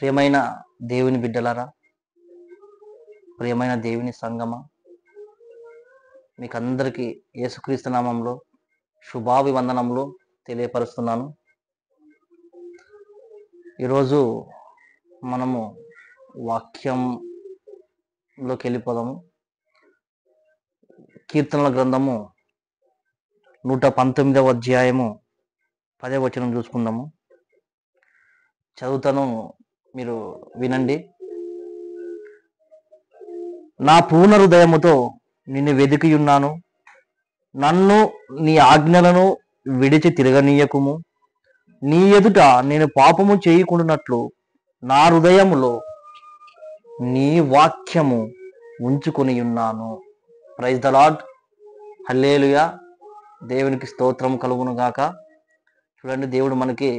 ప్రియమైన దేవుని బిడ్డలారా, ప్రియమైన దేవుని సంగమా, మీకందరికీ యేసుక్రీస్తు నామంలో శుభాభివందనములు తెలియపరుస్తున్నాను. ఈరోజు మనము వాక్యంలోకి వెళ్ళిపోదాము. కీర్తనల గ్రంథము 119వ అధ్యాయము 10వ వచనం చూసుకుందాము. చదువుతాను, మీరు వినండి. నా పూర్ణ హృదయముతో నిన్ను వెదికియున్నాను, నన్ను నీ ఆజ్ఞలను విడిచి తిరగనీయకుము. నీ ఎదుట నేను పాపము చేయకుండానట్లు నా హృదయములో నీ వాక్యము ఉంచుకొని ఉన్నాను. Praise the Lord. హల్లెలూయా. దేవునికి స్తోత్రం కలుగును గాక. చూడండి, దేవుడు మనకి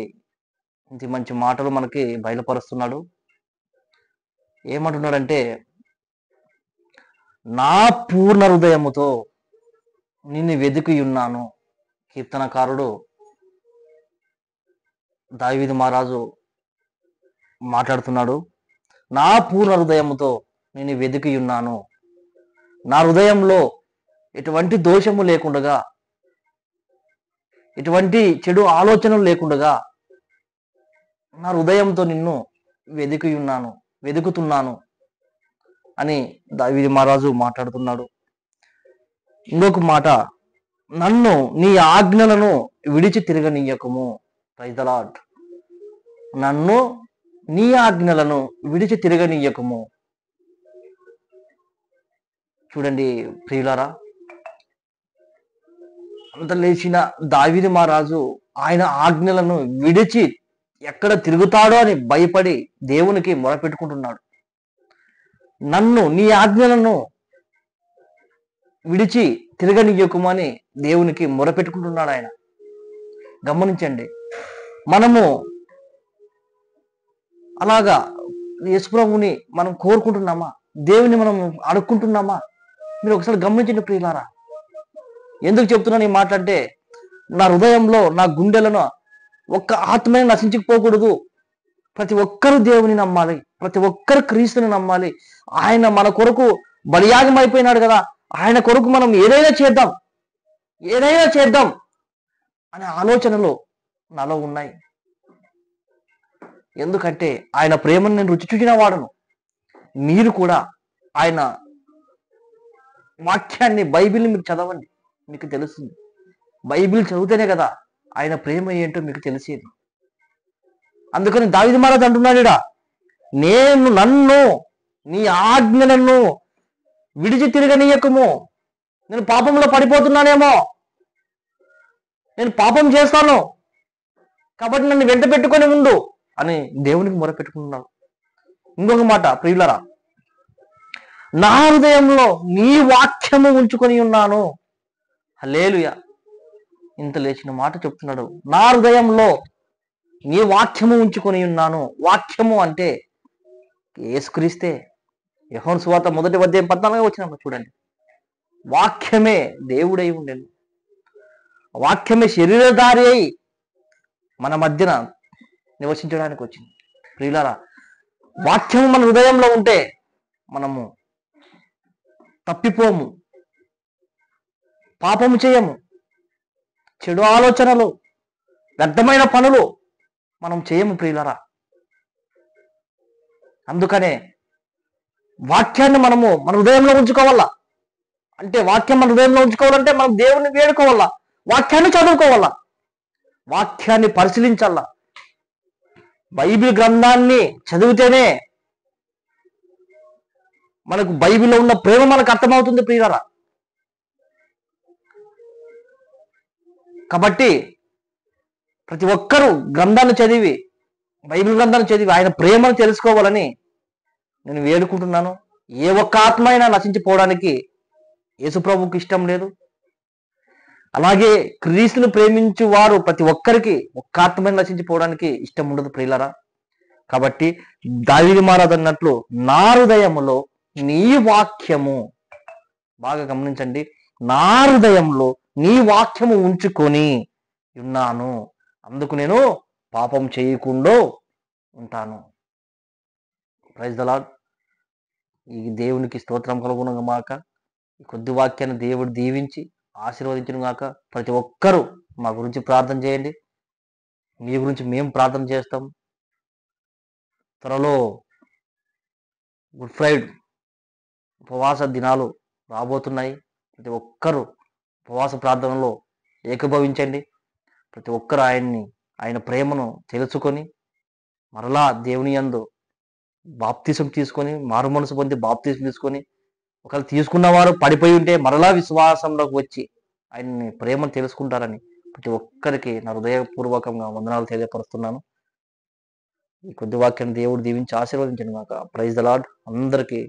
ఇంత మంచి మాటలు మనకి బయలుపరుస్తున్నాడు. ఏమంటున్నాడంటే, నా పూర్ణ హృదయముతో నిన్ను వెతికి ఉన్నాను. కీర్తనకారుడు దావీదు మహారాజు మాట్లాడుతున్నాడు. నా పూర్ణ హృదయముతో నేను వెతికి ఉన్నాను. నా హృదయంలో ఎటువంటి దోషము లేకుండగా, ఎటువంటి చెడు ఆలోచనలు లేకుండగా నా హృదయంతో నిన్ను వెతుకుతున్నాను అని దావీదు మహారాజు మాట్లాడుతున్నాడు. ఇంకొక మాట, నన్ను నీ ఆజ్ఞలను విడిచి తిరగనీయకుము. Praise the lord. నన్ను నీ ఆజ్ఞలను విడిచి తిరగనీయకుము. చూడండి ప్రియులారా, అంత లేచిన దావీదు మహారాజు ఆయన ఆజ్ఞలను విడిచి ఎక్కడ తిరుగుతాడో అని భయపడి దేవునికి మొరపెట్టుకుంటున్నాడు. నన్ను నీ ఆజ్ఞలను విడిచి తిరగనీయకుము అని దేవునికి మొరపెట్టుకుంటున్నాడు ఆయన. గమనించండి, మనము అలాగా యేసుప్రభుని మనం కోరుకుంటున్నామా? దేవుని మనం అడుక్కుంటున్నామా? మీరు ఒకసారి గమనించండి ప్రియులారా. ఎందుకు చెప్తున్నాను ఈ మాట అంటే, నా హృదయంలో, నా గుండెలను ఒక్క ఆత్మని నశించకపోకూడదు. ప్రతి ఒక్కరు దేవుని నమ్మాలి, ప్రతి ఒక్కరు క్రీస్తుని నమ్మాలి. ఆయన మన కొరకు బలియాగం అయిపోయినాడు కదా, ఆయన కొరకు మనం ఏదైనా చేద్దాం అనే ఆలోచనలు నాలో ఉన్నాయి. ఎందుకంటే ఆయన ప్రేమను నేను రుచి చూసిన వాడను. మీరు కూడా ఆయన వాక్యాన్ని, బైబిల్ని మీరు చదవండి, మీకు తెలుస్తుంది. బైబిల్ చదివితేనే కదా ఆయన ప్రేమ ఏంటో మీకు తెలిసేది. అందుకని దావీదు మహారాజు అంటున్నాడు, నన్ను నీ ఆజ్ఞలను విడిచి తిరగనీయకుము. నేను పాపంలో పడిపోతున్నానేమో, నేను పాపం చేస్తాను కాబట్టి నన్ను వెంట పెట్టుకొని ఉండు అని దేవునికి మొరపెట్టుకుంటున్నాడు. ఇంకొక మాట ప్రియులరా, నా హృదయంలో నీ వాక్యము ఉంచుకొని ఉన్నాను. హల్లెలూయా. ఇంత లేచిన మాట చెప్తున్నాడు. నా హృదయంలో నీ వాక్యము ఉంచుకొని ఉన్నాను. వాక్యము అంటే యేసుక్రీస్తే. యోహాను సువార్త 1వ అధ్యాయం 14వ వచనం చూడండి. వాక్యమే దేవుడై ఉండెను, వాక్యమే శరీరధారి అయి మన మధ్యన నివసించడానికి వచ్చింది. ప్రియులారా, వాక్యము మన హృదయంలో ఉంటే మనము తప్పిపోము, పాపము చేయము, చెడు ఆలోచనలు, వ్యర్థమైన పనులు మనం చేయము ప్రియులారా. అందుకనే వాక్యాన్ని మనము మన హృదయంలో ఉంచుకోవాలా. అంటే వాక్యం మన హృదయంలో ఉంచుకోవాలంటే మనం దేవుని వేడుకోవాలా, వాక్యాన్ని చదువుకోవాలా, వాక్యాన్ని పరిశీలించాలా. బైబిల్ గ్రంథాన్ని చదివితేనే మనకు బైబిల్లో ఉన్న ప్రేమ మనకు అర్థమవుతుంది ప్రియులారా. కాబట్టి ప్రతి ఒక్కరూ గ్రంథాన్ని చదివి, బైబిల్ గ్రంథాన్ని చదివి ఆయన ప్రేమను తెలుసుకోవాలని నేను వేడుకుంటున్నాను. ఏ ఒక్క ఆత్మ అయినా నశించిపోవడానికి యేసుప్రభువుకి ఇష్టం లేదు. అలాగే క్రీస్తుని ప్రేమించు వారు ప్రతి ఒక్కరికి ఒక్క ఆత్మైన నశించిపోవడానికి ఇష్టం ఉండదు ప్రియులారా. కాబట్టి దావీదు మహారాజు అన్నట్లు నా హృదయములో నీ వాక్యము, బాగా గమనించండి, నా హృదయంలో నీ వాక్యము ఉంచుకొని ఉన్నాను, అందుకు నేను పాపం చేయకుండా ఉంటాను. Praise the lord. ఈ దేవునికి స్తోత్రం కలుగును గాక. ఈ కొద్ది వాక్యాన్ని దేవుడు దీవించి ఆశీర్వదించును గాక. ప్రతి ఒక్కరూ మా గురించి ప్రార్థన చేయండి. మీ గురించి మేము ప్రార్థన చేస్తాం. త్వరలో గుడ్ ఫ్రైడే ఉపవాస దినాలు రాబోతున్నాయి. ప్రతి ఒక్కరూ ఉపవాస ప్రార్థనలో ఏకీభవించండి. ప్రతి ఒక్కరు ఆయన ప్రేమను తెలుసుకొని మరలా దేవుని యందు బాప్తిసం తీసుకొని, మారు మనసు పొంది బాప్తిసం తీసుకొని, ఒకవేళ తీసుకున్న వారు పడిపోయి ఉంటే మరలా విశ్వాసంలోకి వచ్చి ఆయన్ని ప్రేమను తెలుసుకుంటారని ప్రతి ఒక్కరికి నా హృదయపూర్వకంగా వందనాలు తెలియపరుస్తున్నాను. ఈ కొద్ది వాక్యాన్ని దేవుడు దీవించి ఆశీర్వదించను గాక. Praise the lord. అందరికీ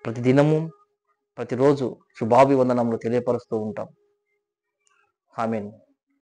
ప్రతిదినము ప్రతిరోజు శుభాభివందనములు తెలియపరుస్తూ ఉంటాం. ఆమేన్.